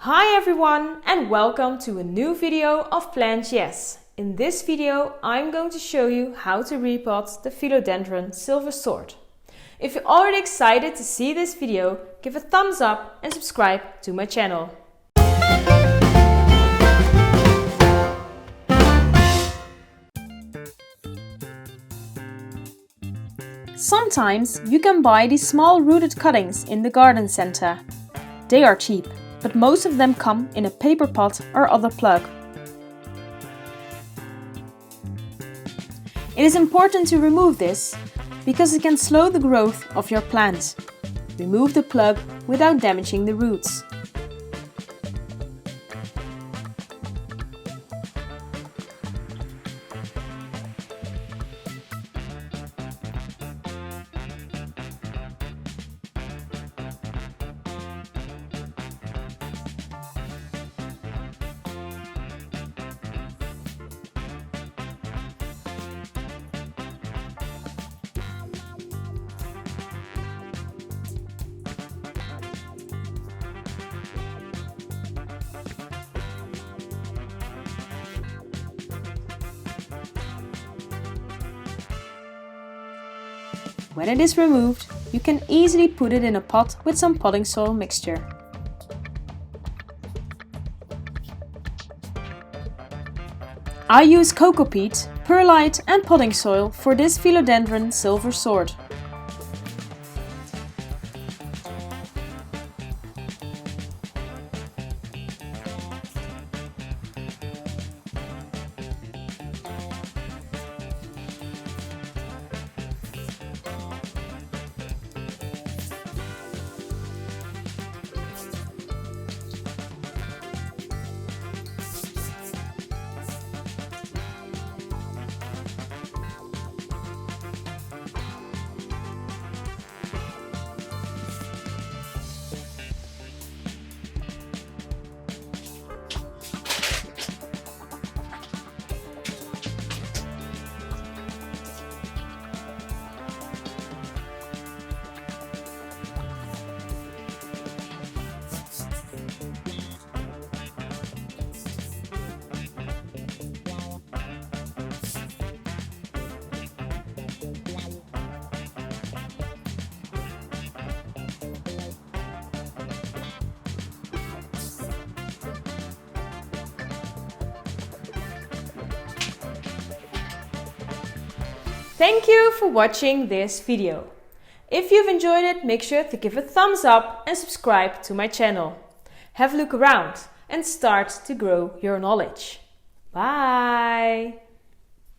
Hi everyone and welcome to a new video of Plant Yes. In this video I'm going to show you how to repot the Philodendron Silver Sword. If you're already excited to see this video, give a thumbs up and subscribe to my channel. Sometimes you can buy these small rooted cuttings in the garden center. They are cheap, but most of them come in a paper pot or other plug. It is important to remove this because it can slow the growth of your plant. Remove the plug without damaging the roots. When it is removed, you can easily put it in a pot with some potting soil mixture. I use coco peat, perlite and potting soil for this Philodendron Silver Sword. Thank you for watching this video. If you've enjoyed it, make sure to give a thumbs up and subscribe to my channel. Have a look around and start to grow your knowledge. Bye!